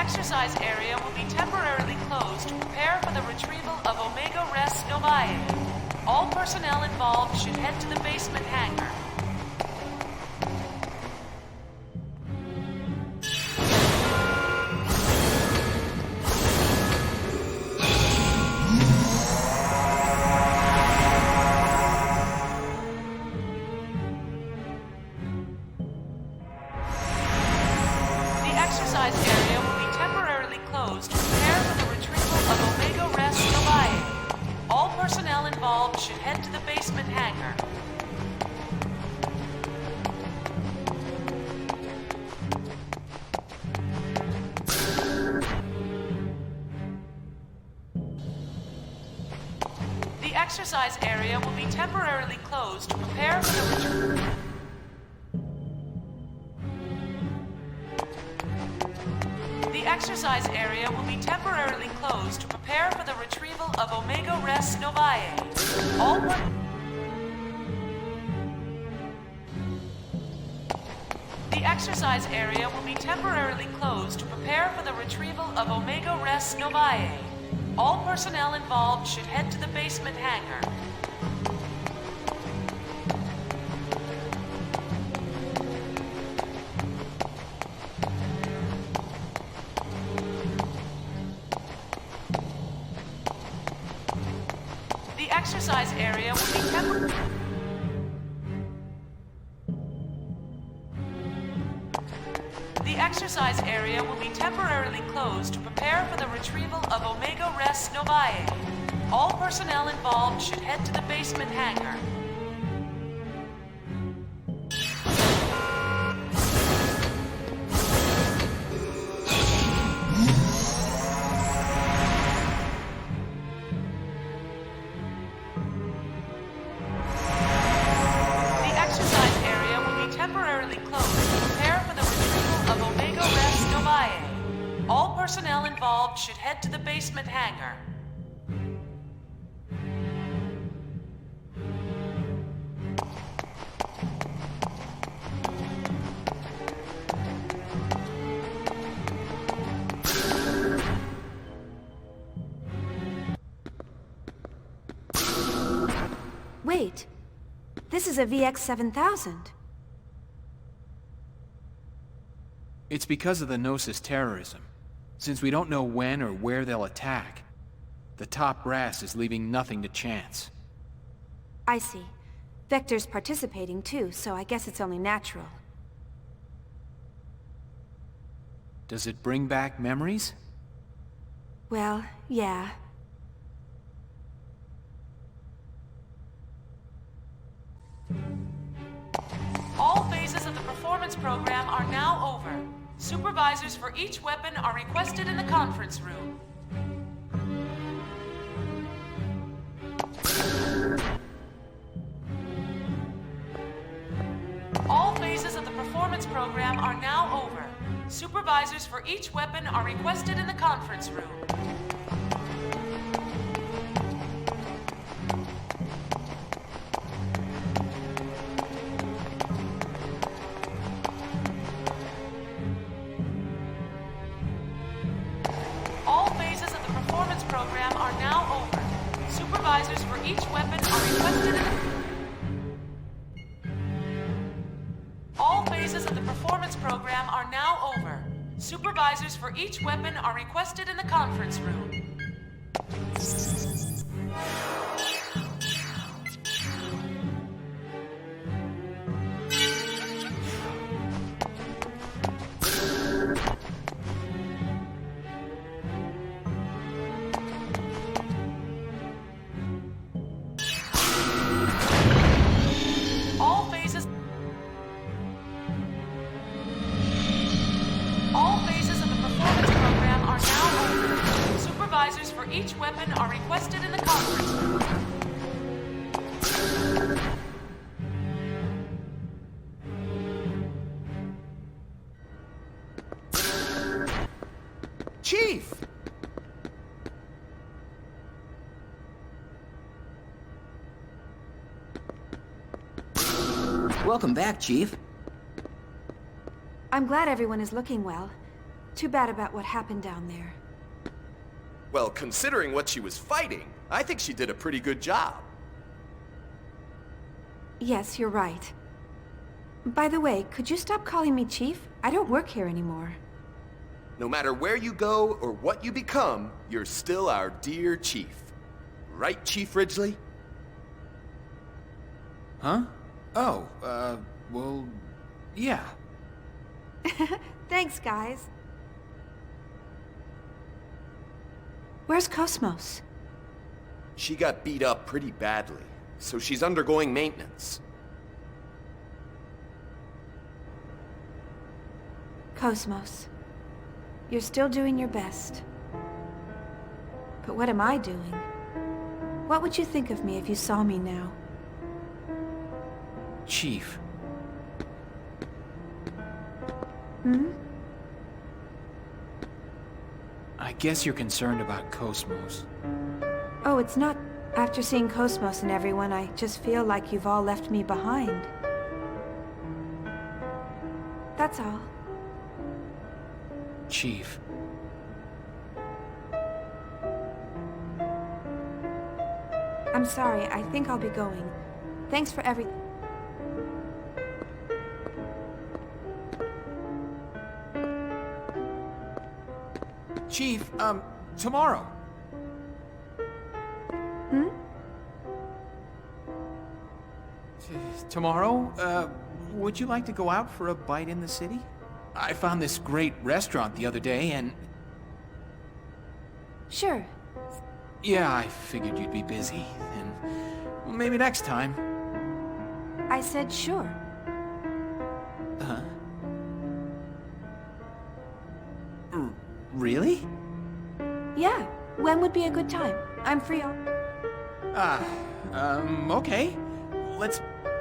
exercise area will be temporarily closed to prepare for the retrieval of Omega Res Novae. All personnel involved should head to the basement hangar. The exercise area will be temporarily closed to prepare for the The exercise area will be temporarily closed to prepare for the retrieval of Omega Res Novae. The exercise area will be temporarily closed to prepare for the retrieval of Omega Res Novae. All personnel involved should head to the basement hangar. The exercise area will be The exercise area will be temporarily closed to prepare for the retrieval of Omega Res Novae. All personnel involved should head to the basement hangar. The exercise area will be temporarily closed to prepare for the retrieval of Omega Res Novae. All personnel involved should head to the basement hangar. Wait, this is a VX-7000. It's because of the Gnosis terrorism. Since we don't know when or where they'll attack, the top brass is leaving nothing to chance. I see. Vector's participating too, so I guess it's only natural. Does it bring back memories? Well, yeah. All phases of the performance program are now over. Supervisors for each weapon are requested in the conference room. All phases of the performance program are now over. Supervisors for each weapon are requested in the conference room. All phases of the performance program are now over. Supervisors for each weapon are requested in the... All phases of the performance program are now over. Supervisors for each weapon are requested in the conference room. All phases of the performance program are now over. Supervisors for each weapon are requested in the conference room. Chief! Welcome back, Chief. I'm glad everyone is looking well. Too bad about what happened down there. Well, considering what she was fighting, I think she did a pretty good job. Yes, you're right. By the way, could you stop calling me Chief? I don't work here anymore. No matter where you go or what you become, you're still our dear Chief. Right, Chief Ridgely? Huh? Oh, well, yeah. Thanks, guys. Where's KOS-MOS? She got beat up pretty badly, so she's undergoing maintenance. KOS-MOS, you're still doing your best. But what am I doing? What would you think of me if you saw me now? Chief. Hmm? I guess you're concerned about KOS-MOS. Oh, it's not. After seeing KOS-MOS and everyone, I just feel like you've all left me behind. That's all. Chief. I'm sorry, I think I'll be going. Thanks for everything. Chief, tomorrow. Hmm? Tomorrow, would you like to go out for a bite in the city? I found this great restaurant the other day and... Sure. Yeah, I figured you'd be busy, and well, maybe next time. I said sure. Really? Yeah, when would be a good time? I'm free all... Okay.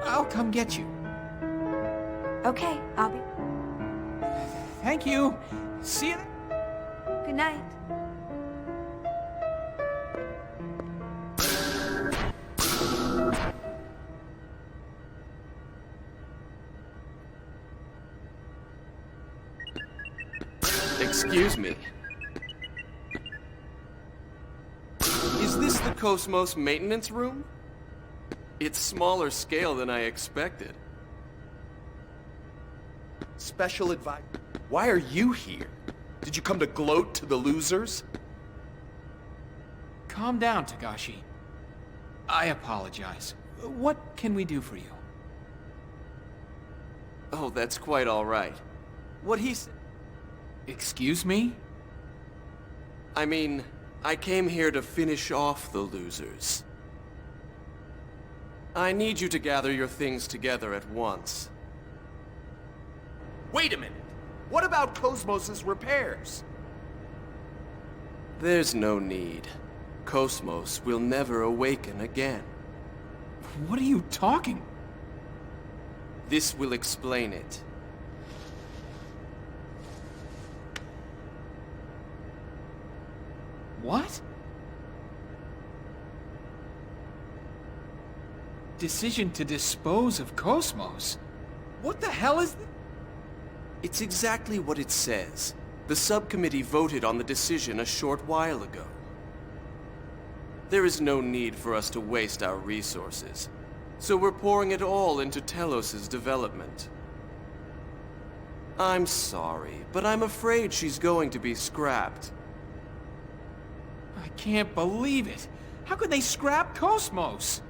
I'll come get you. Okay, I'll be... Thank you. See you. Good night. Excuse me. Is this the KOS-MOS maintenance room? It's smaller scale than I expected. Special advice. Why are you here? Did you come to gloat to the losers? Calm down, Tagashi. I apologize. What can we do for you? Oh, that's quite all right. What he said... Excuse me? I mean, I came here to finish off the losers. I need you to gather your things together at once. Wait a minute! What about KOS-MOS's repairs? There's no need. KOS-MOS will never awaken again. What are you talking? This will explain it. What? Decision to dispose of KOS-MOS? What the hell is this? It's exactly what it says. The subcommittee voted on the decision a short while ago. There is no need for us to waste our resources, so we're pouring it all into Telos's development. I'm sorry, but I'm afraid she's going to be scrapped. I can't believe it. How could they scrap KOS-MOS?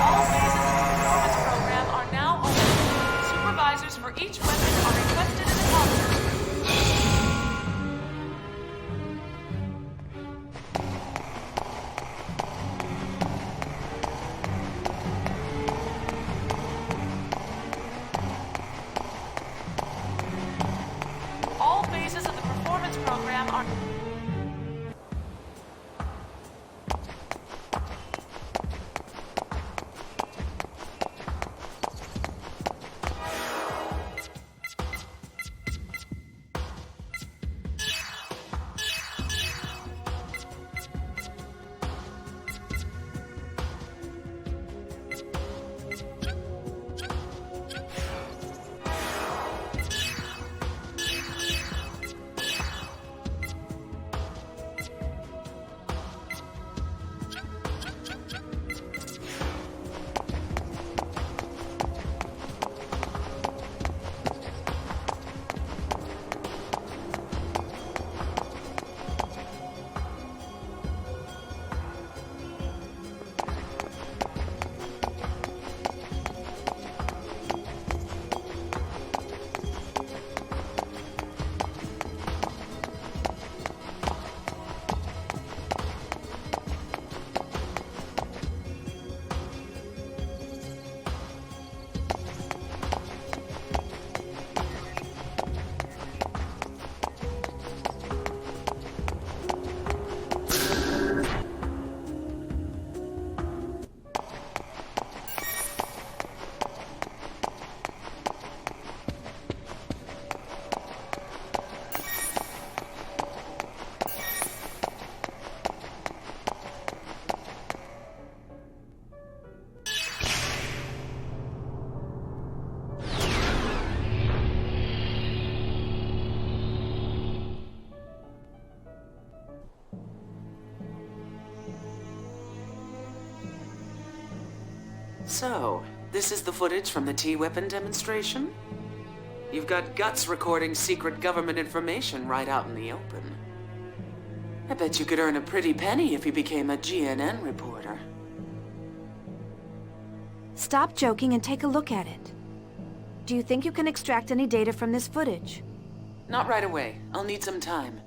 All phases of the performance program are now open. Supervisors for each weapon are requested in the conference room. All phases of the So, this is the footage from the T-weapon demonstration? You've got guts recording secret government information right out in the open. I bet you could earn a pretty penny if you became a GNN reporter. Stop joking and take a look at it. Do you think you can extract any data from this footage? Not right away. I'll need some time.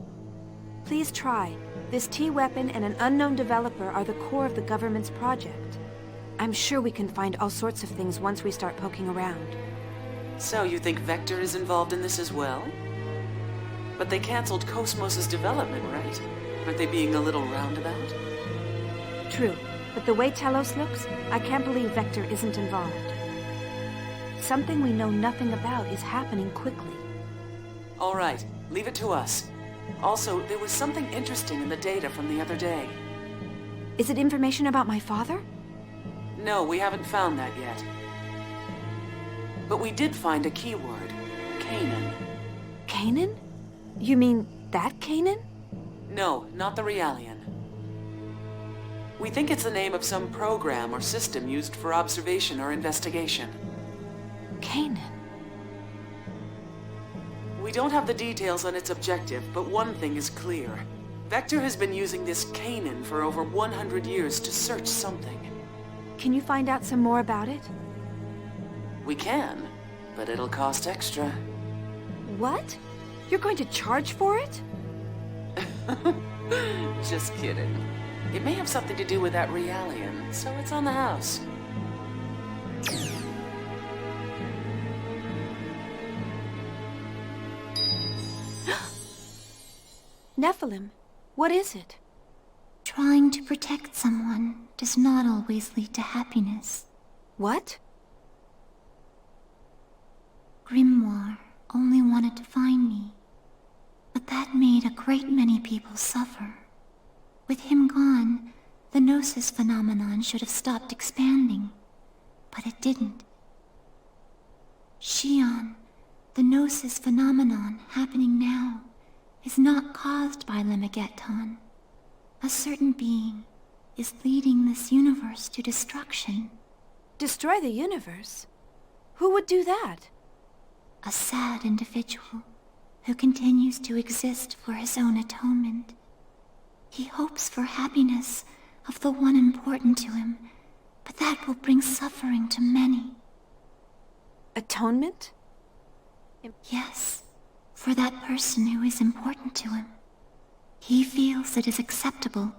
Please try. This T-weapon and an unknown developer are the core of the government's project. I'm sure we can find all sorts of things once we start poking around. So you think Vector is involved in this as well? But they canceled KOS-MOS's development, right? Aren't they being a little roundabout? True, but the way Telos looks, I can't believe Vector isn't involved. Something we know nothing about is happening quickly. All right, leave it to us. Also, there was something interesting in the data from the other day. Is it information about my father? No, we haven't found that yet. But we did find a keyword. Canaan. Canaan? You mean that Canaan? No, not the Realian. We think it's the name of some program or system used for observation or investigation. Canaan? We don't have the details on its objective, but one thing is clear. Vector has been using this Canaan for over 100 years to search something. Can you find out some more about it? We can, but it'll cost extra. What? You're going to charge for it? Just kidding. It may have something to do with that Realian, so it's on the house. Nephilim, what is it? Trying to protect someone does not always lead to happiness. What? Grimoire only wanted to find me, but that made a great many people suffer. With him gone, the Gnosis phenomenon should have stopped expanding, but it didn't. Shion, the Gnosis phenomenon happening now, is not caused by Lemegeton. A certain being is leading this universe to destruction. Destroy the universe? Who would do that? A sad individual who continues to exist for his own atonement. He hopes for happiness of the one important to him, but that will bring suffering to many. Atonement? Yes, for that person who is important to him. He feels it is acceptable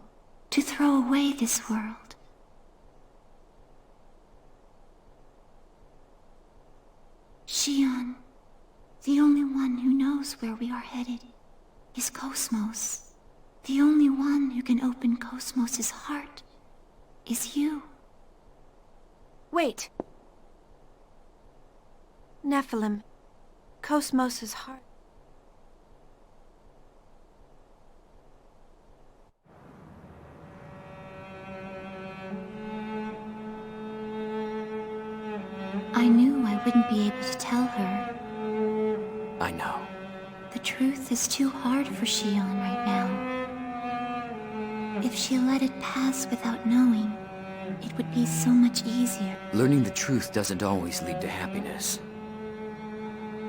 to throw away this world. Shion, the only one who knows where we are headed, is KOS-MOS. The only one who can open KOS-MOS's heart is you. Wait. Nephilim. KOS-MOS's heart. I knew I wouldn't be able to tell her. I know. The truth is too hard for Shion right now. If she let it pass without knowing, it would be so much easier. Learning the truth doesn't always lead to happiness.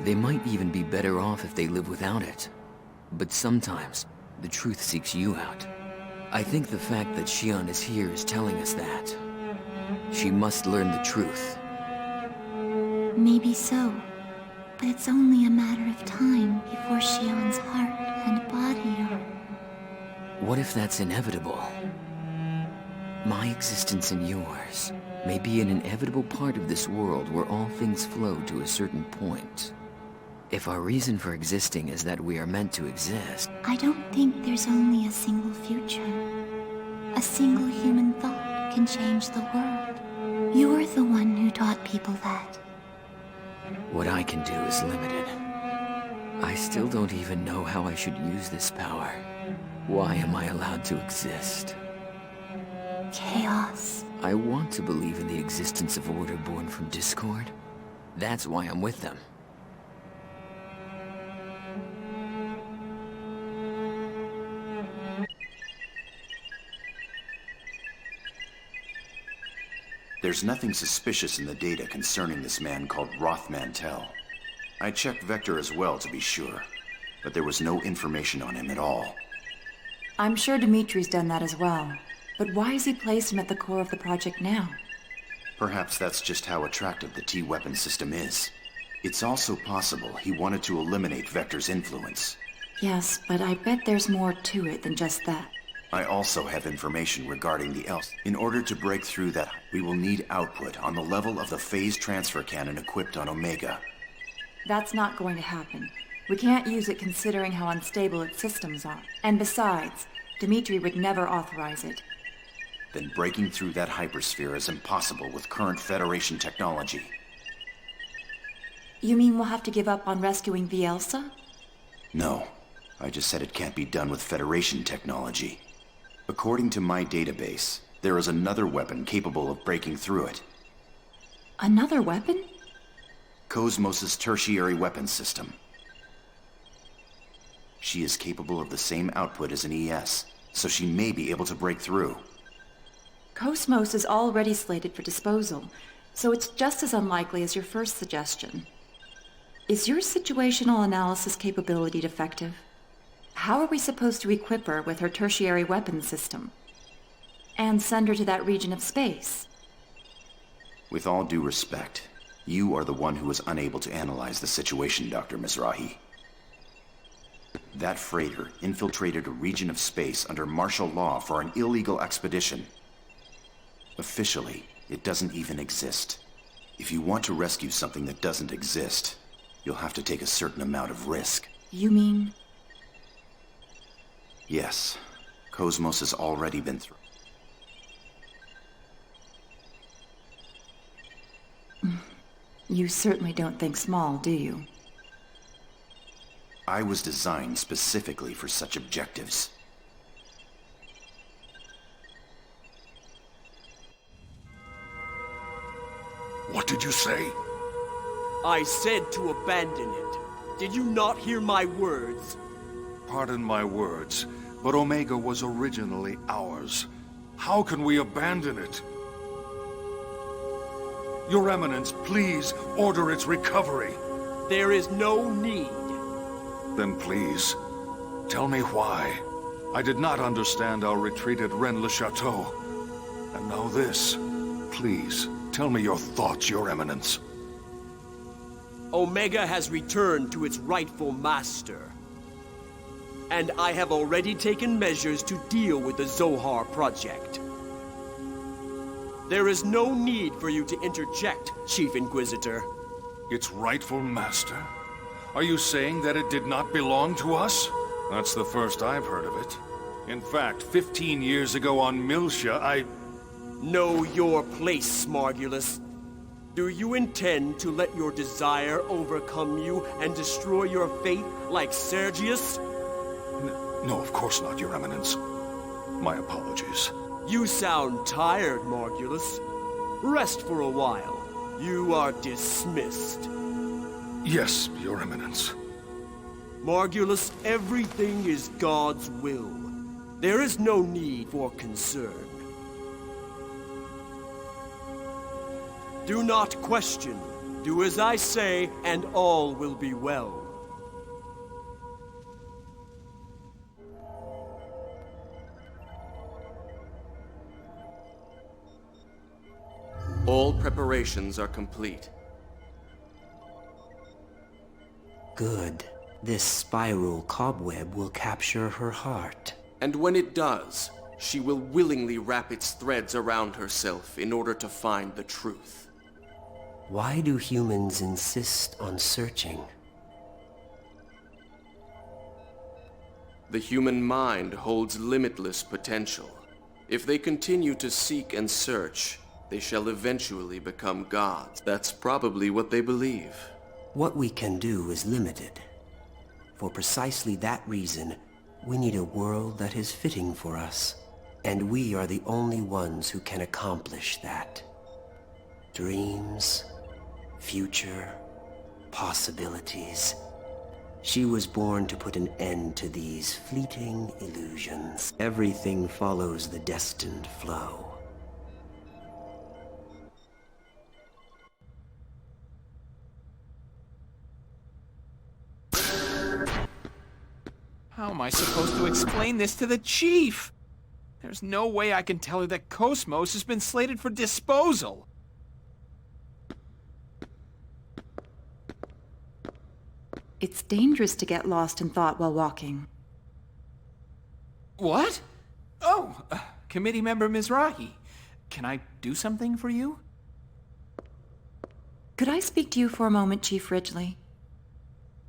They might even be better off if they live without it. But sometimes, the truth seeks you out. I think the fact that Shion is here is telling us that. She must learn the truth. Maybe so, but it's only a matter of time before Shion's heart and body are... What if that's inevitable? My existence and yours may be an inevitable part of this world where all things flow to a certain point. If our reason for existing is that we are meant to exist... I don't think there's only a single future. A single human thought can change the world. You're the one who taught people that. What I can do is limited. I still don't even know how I should use this power. Why am I allowed to exist? Chaos. I want to believe in the existence of order born from discord. That's why I'm with them. There's nothing suspicious in the data concerning this man called Roth Mantell. I checked Vector as well to be sure, but there was no information on him at all. I'm sure Dimitri's done that as well. But why has he placed him at the core of the project now? Perhaps that's just how attractive the T-weapon system is. It's also possible he wanted to eliminate Vector's influence. Yes, but I bet there's more to it than just that. I also have information regarding the else. In order to break through that, we will need output on the level of the phase transfer cannon equipped on Omega. That's not going to happen. We can't use it considering how unstable its systems are. And besides, Dimitri would never authorize it. Then breaking through that hypersphere is impossible with current Federation technology. You mean we'll have to give up on rescuing Vielsa? No. I just said it can't be done with Federation technology. According to my database, there is another weapon capable of breaking through it. Another weapon? KOS-MOS's tertiary weapon system. She is capable of the same output as an ES, so she may be able to break through. KOS-MOS is already slated for disposal, so it's just as unlikely as your first suggestion. Is your situational analysis capability defective? How are we supposed to equip her with her tertiary weapons system? And send her to that region of space? With all due respect, you are the one who was unable to analyze the situation, Dr. Mizrahi. That freighter infiltrated a region of space under martial law for an illegal expedition. Officially, it doesn't even exist. If you want to rescue something that doesn't exist, you'll have to take a certain amount of risk. You mean? Yes. KOS-MOS has already been through. You certainly don't think small, do you? I was designed specifically for such objectives. What did you say? I said to abandon it. Did you not hear my words? Pardon my words, but Omega was originally ours. How can we abandon it? Your Eminence, please order its recovery. There is no need. Then please, tell me why. I did not understand our retreat at Rennes-le-Château. And now this. Please, tell me your thoughts, Your Eminence. Omega has returned to its rightful master. And I have already taken measures to deal with the Zohar project. There is no need for you to interject, Chief Inquisitor. Its rightful master? Are you saying that it did not belong to us? That's the first I've heard of it. In fact, 15 years ago on Miltia, I... Know your place, Smargulus. Do you intend to let your desire overcome you and destroy your faith like Sergius? No, of course not, Your Eminence. My apologies. You sound tired, Margulus. Rest for a while. You are dismissed. Yes, Your Eminence. Margulus, everything is God's will. There is no need for concern. Do not question. Do as I say, and all will be well. All preparations are complete. Good. This spiral cobweb will capture her heart. And when it does, she will willingly wrap its threads around herself in order to find the truth. Why do humans insist on searching? The human mind holds limitless potential. If they continue to seek and search, they shall eventually become gods. That's probably what they believe. What we can do is limited. For precisely that reason, we need a world that is fitting for us. And we are the only ones who can accomplish that. Dreams, future, possibilities. She was born to put an end to these fleeting illusions. Everything follows the destined flow. How am I supposed to explain this to the chief? There's no way I can tell her that KOS-MOS has been slated for disposal. It's dangerous to get lost in thought while walking. What? Oh, committee member Mizrahi. Can I do something for you? Could I speak to you for a moment, Chief Ridgely?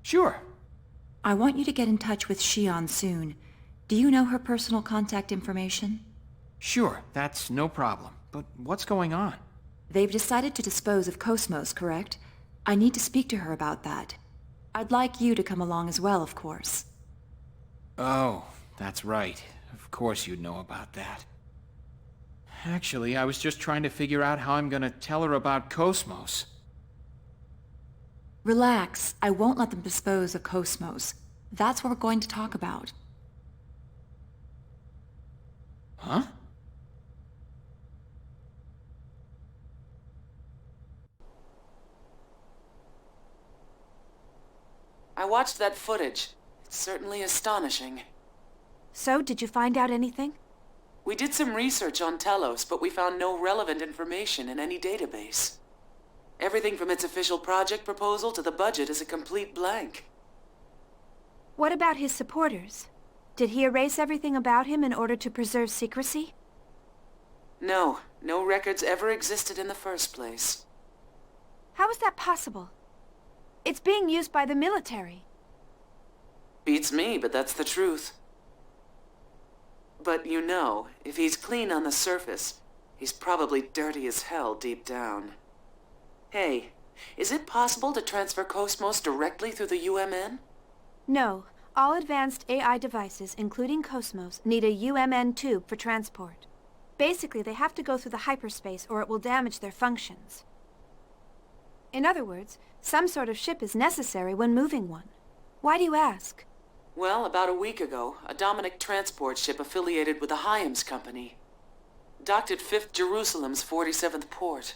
Sure. I want you to get in touch with Shion soon. Do you know her personal contact information? Sure, that's no problem. But what's going on? They've decided to dispose of KOS-MOS, correct? I need to speak to her about that. I'd like you to come along as well, of course. Oh, that's right. Of course you'd know about that. Actually, I was just trying to figure out how I'm gonna tell her about KOS-MOS. Relax. I won't let them dispose of KOS-MOS. That's what we're going to talk about. Huh? I watched that footage. It's certainly astonishing. So, did you find out anything? We did some research on Telos, but we found no relevant information in any database. Everything from its official project proposal to the budget is a complete blank. What about his supporters? Did he erase everything about him in order to preserve secrecy? No, no records ever existed in the first place. How is that possible? It's being used by the military. Beats me, but that's the truth. But you know, if he's clean on the surface, he's probably dirty as hell deep down. Hey, is it possible to transfer KOS-MOS directly through the UMN? No. All advanced AI devices, including KOS-MOS, need a UMN tube for transport. Basically, they have to go through the hyperspace or it will damage their functions. In other words, some sort of ship is necessary when moving one. Why do you ask? Well, about a week ago, a Dominic transport ship affiliated with the Hyams Company docked at 5th Jerusalem's 47th port.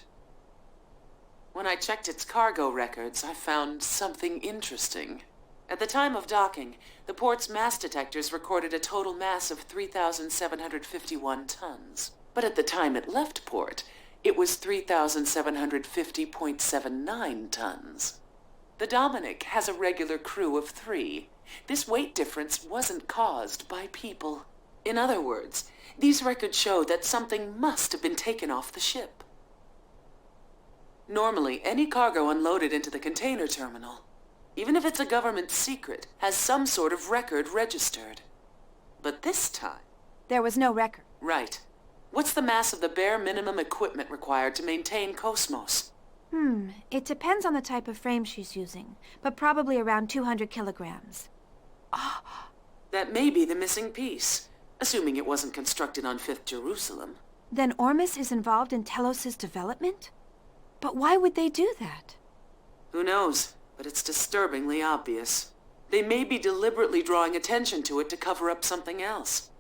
When I checked its cargo records, I found something interesting. At the time of docking, the port's mass detectors recorded a total mass of 3,751 tons. But at the time it left port, it was 3,750.79 tons. The Dominic has a regular crew of 3. This weight difference wasn't caused by people. In other words, these records show that something must have been taken off the ship. Normally, any cargo unloaded into the container terminal, even if it's a government secret, has some sort of record registered. But this time... There was no record. Right. What's the mass of the bare minimum equipment required to maintain KOS-MOS? It depends on the type of frame she's using, but probably around 200 kilograms. That may be the missing piece, assuming it wasn't constructed on 5th Jerusalem. Then Ormus is involved in Telos' development? But why would they do that? Who knows, but it's disturbingly obvious. They may be deliberately drawing attention to it to cover up something else.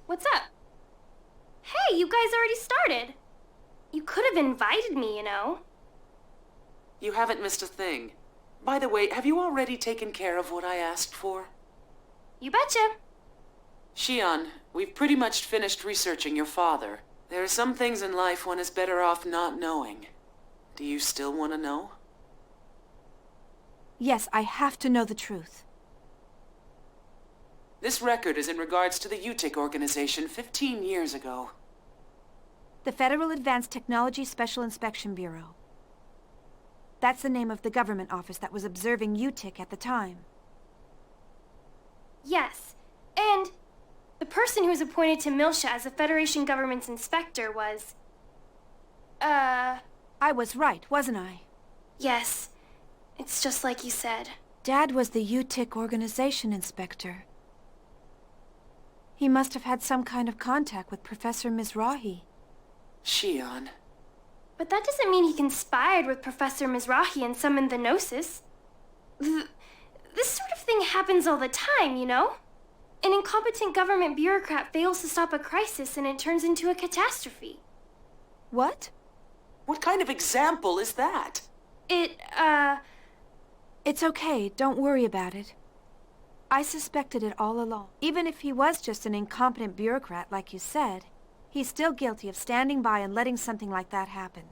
What's up? Hey, you guys already started. You could have invited me, you know. You haven't missed a thing. By the way, have you already taken care of what I asked for? You betcha. Shion, we've pretty much finished researching your father. There are some things in life one is better off not knowing. Do you still want to know? Yes, I have to know the truth. This record is in regards to the UTIC organization 15 years ago. The Federal Advanced Technology Special Inspection Bureau. That's the name of the government office that was observing UTIC at the time. Yes, and the person who was appointed to Milsha as the Federation government's inspector was... I was right, wasn't I? Yes, it's just like you said. Dad was the UTIC organization inspector. He must have had some kind of contact with Professor Mizrahi. Shion. But that doesn't mean he conspired with Professor Mizrahi and summoned the Gnosis. This sort of thing happens all the time, you know? An incompetent government bureaucrat fails to stop a crisis and it turns into a catastrophe. What? What kind of example is that? It's okay, don't worry about it. I suspected it all along. Even if he was just an incompetent bureaucrat, like you said, he's still guilty of standing by and letting something like that happen.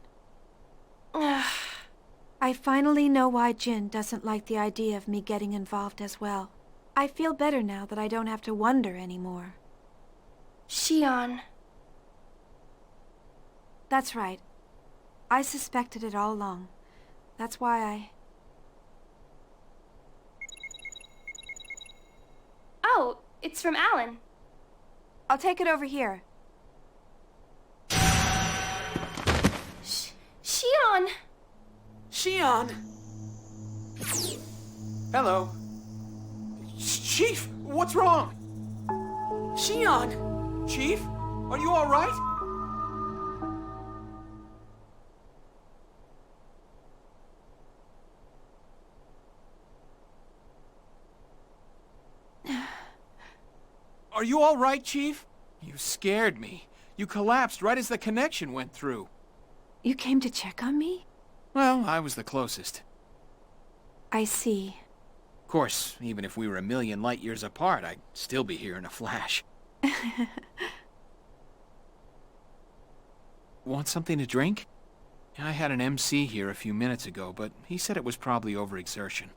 I finally know why Jin doesn't like the idea of me getting involved as well. I feel better now that I don't have to wonder anymore. Xion. That's right. I suspected it all along. That's why I... Oh, it's from Alan. I'll take it over here. Xion! Xion! Hello. Chief, what's wrong? Xion! Chief, are you all right? Are you all right, Chief? You scared me. You collapsed right as the connection went through. You came to check on me? Well, I was the closest. I see. Of course, even if we were a million light years apart, I'd still be here in a flash. Want something to drink? I had an MC here a few minutes ago, but he said it was probably overexertion.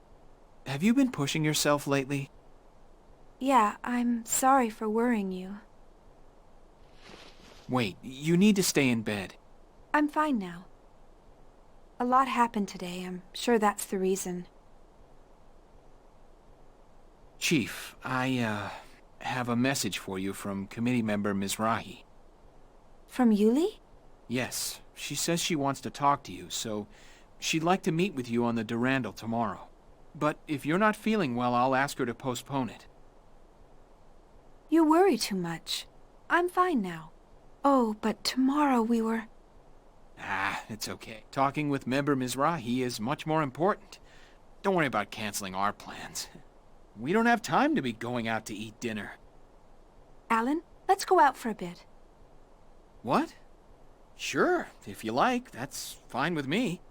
Have you been pushing yourself lately? Yeah, I'm sorry for worrying you. Wait, you need to stay in bed. I'm fine now. A lot happened today. I'm sure that's the reason. Chief, I, have a message for you from committee member Mizrahi. From Yuli? Yes, she says she wants to talk to you, so she'd like to meet with you on the Durandal tomorrow. But if you're not feeling well, I'll ask her to postpone it. You worry too much. I'm fine now. Oh, but tomorrow we were... Ah, it's okay. Talking with member Mizrahi is much more important. Don't worry about canceling our plans. We don't have time to be going out to eat dinner. Alan, let's go out for a bit. What? Sure, if you like. That's fine with me.